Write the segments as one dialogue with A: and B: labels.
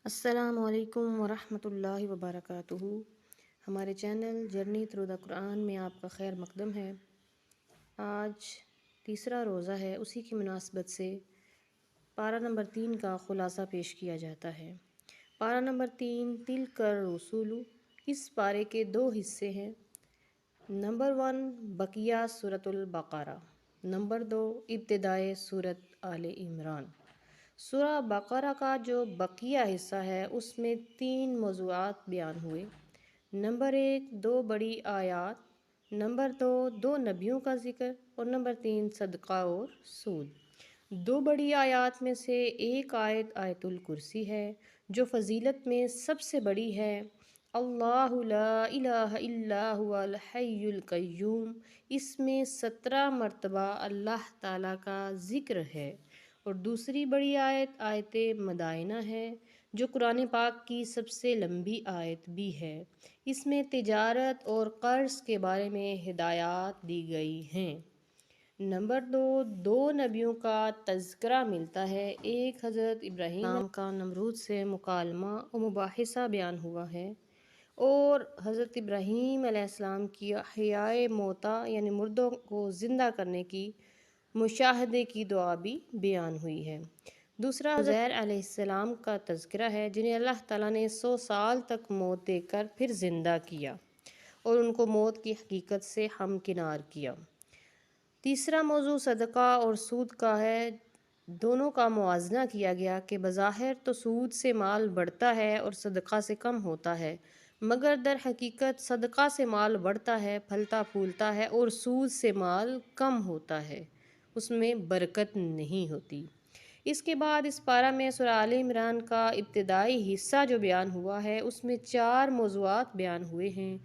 A: السلام علیکم ورحمۃ اللہ وبرکاتہ۔ ہمارے چینل جرنی تھرو دا قرآن میں آپ کا خیر مقدم ہے۔ آج تیسرا روزہ ہے، اسی کی مناسبت سے پارہ نمبر 3 کا خلاصہ پیش کیا جاتا ہے۔ پارہ نمبر 3 تلک الرسول، اس پارے کے 2 حصے ہیں۔ نمبر 1 بقیہ سورۃ البقرہ، نمبر 2 ابتدائے سورۃ آل عمران۔ سورہ بقرہ کا جو بقیہ حصہ ہے اس میں 3 موضوعات بیان ہوئے۔ نمبر 1 2 بڑی آیات، نمبر 2 نبیوں کا ذکر، اور نمبر 3 صدقہ اور سود۔ 2 بڑی آیات میں سے ایک آیت آیت الکرسی ہے جو فضیلت میں سب سے بڑی ہے۔ اللہ لا الہ الا هو الحی القیوم، اس میں 17 مرتبہ اللہ تعالیٰ کا ذکر ہے۔ اور دوسری بڑی آیت آیت مدائنہ ہے جو قرآن پاک کی سب سے لمبی آیت بھی ہے۔ اس میں تجارت اور قرض کے بارے میں ہدایات دی گئی ہیں۔ نمبر 2 نبیوں کا تذکرہ ملتا ہے۔ ایک حضرت ابراہیم کا نمرود سے مکالمہ و مباحثہ بیان ہوا ہے، اور حضرت ابراہیم علیہ السلام کی احیاء موتا یعنی مردوں کو زندہ کرنے کی مشاہدے کی دعا بھی بیان ہوئی ہے۔ دوسرا عزیر علیہ السلام کا تذکرہ ہے جنہیں اللہ تعالیٰ نے 100 سال تک موت دے کر پھر زندہ کیا اور ان کو موت کی حقیقت سے ہمکنار کیا۔ تیسرا موضوع صدقہ اور سود کا ہے۔ دونوں کا موازنہ کیا گیا کہ بظاہر تو سود سے مال بڑھتا ہے اور صدقہ سے کم ہوتا ہے، مگر در حقیقت صدقہ سے مال بڑھتا ہے، پھلتا پھولتا ہے، اور سود سے مال کم ہوتا ہے، اس میں برکت نہیں ہوتی۔ اس کے بعد اس پارہ میں سورہ آل عمران کا ابتدائی حصہ جو بیان ہوا ہے اس میں 4 موضوعات بیان ہوئے ہیں۔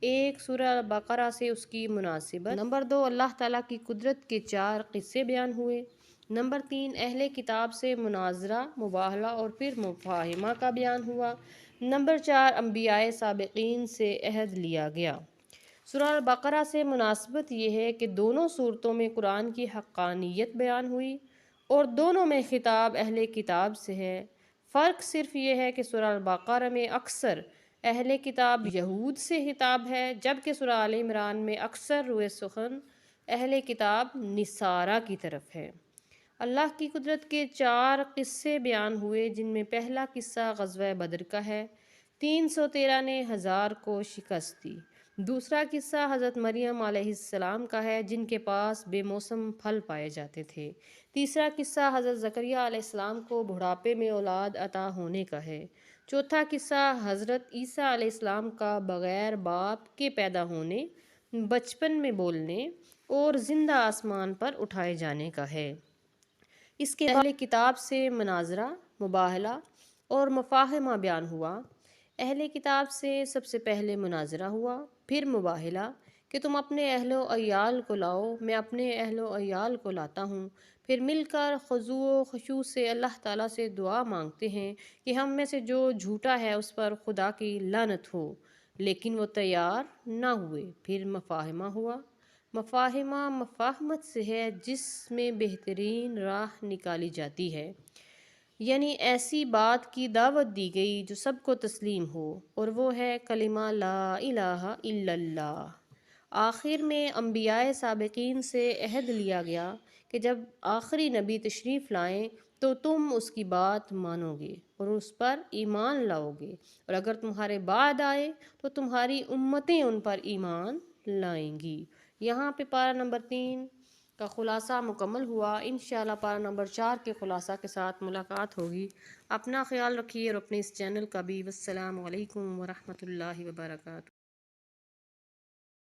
A: ایک سورہ بقرہ سے اس کی مناسبت، نمبر 2 اللہ تعالیٰ کی قدرت کے 4 قصے بیان ہوئے، نمبر 3 اہل کتاب سے مناظرہ، مباہلہ اور پھر مفاہمہ کا بیان ہوا، نمبر 4 انبیاء سابقین سے عہد لیا گیا۔ سورہ بقرہ سے مناسبت یہ ہے کہ دونوں صورتوں میں قرآن کی حقانیت بیان ہوئی اور دونوں میں خطاب اہل کتاب سے ہے۔ فرق صرف یہ ہے کہ سورہ بقرہ میں اکثر اہل کتاب یہود سے خطاب ہے، جبکہ سورہ آل عمران میں اکثر روئے سخن اہل کتاب نصارہ کی طرف ہے۔ اللہ کی قدرت کے 4 قصے بیان ہوئے، جن میں پہلا قصہ غزوہ بدر کا ہے۔ 313 نے 1000 کو شکست دی۔ دوسرا قصہ حضرت مریم علیہ السلام کا ہے جن کے پاس بے موسم پھل پائے جاتے تھے۔ تیسرا قصہ حضرت زکریا علیہ السلام کو بڑھاپے میں اولاد عطا ہونے کا ہے۔ چوتھا قصہ حضرت عیسیٰ علیہ السلام کا بغیر باپ کے پیدا ہونے، بچپن میں بولنے اور زندہ آسمان پر اٹھائے جانے کا ہے۔ اس کے اہل کتاب سے مناظرہ، مباہلہ اور مفاہمہ بیان ہوا۔ اہل کتاب سے سب سے پہلے مناظرہ ہوا، پھر مباہلہ کہ تم اپنے اہل و عیال کو لاؤ، میں اپنے اہل و عیال کو لاتا ہوں، پھر مل کر خضوع و خشوع سے اللہ تعالیٰ سے دعا مانگتے ہیں کہ ہم میں سے جو جھوٹا ہے اس پر خدا کی لعنت ہو، لیکن وہ تیار نہ ہوئے۔ پھر مفاہمہ ہوا۔ مفاہمہ مفاہمت سے ہے جس میں بہترین راہ نکالی جاتی ہے، یعنی ایسی بات کی دعوت دی گئی جو سب کو تسلیم ہو، اور وہ ہے کلمہ لا الہ الا اللہ۔ آخر میں انبیاء سابقین سے عہد لیا گیا کہ جب آخری نبی تشریف لائیں تو تم اس کی بات مانو گے اور اس پر ایمان لاؤ گے، اور اگر تمہارے بعد آئے تو تمہاری امتیں ان پر ایمان لائیں گی۔ یہاں پہ پارہ نمبر 3 کا خلاصہ مکمل ہوا۔ انشاءاللہ پارہ نمبر 4 کے خلاصہ کے ساتھ ملاقات ہوگی۔ اپنا خیال رکھیے اور اپنے اس چینل کا بھی۔ والسلام علیکم ورحمۃ اللہ وبرکاتہ۔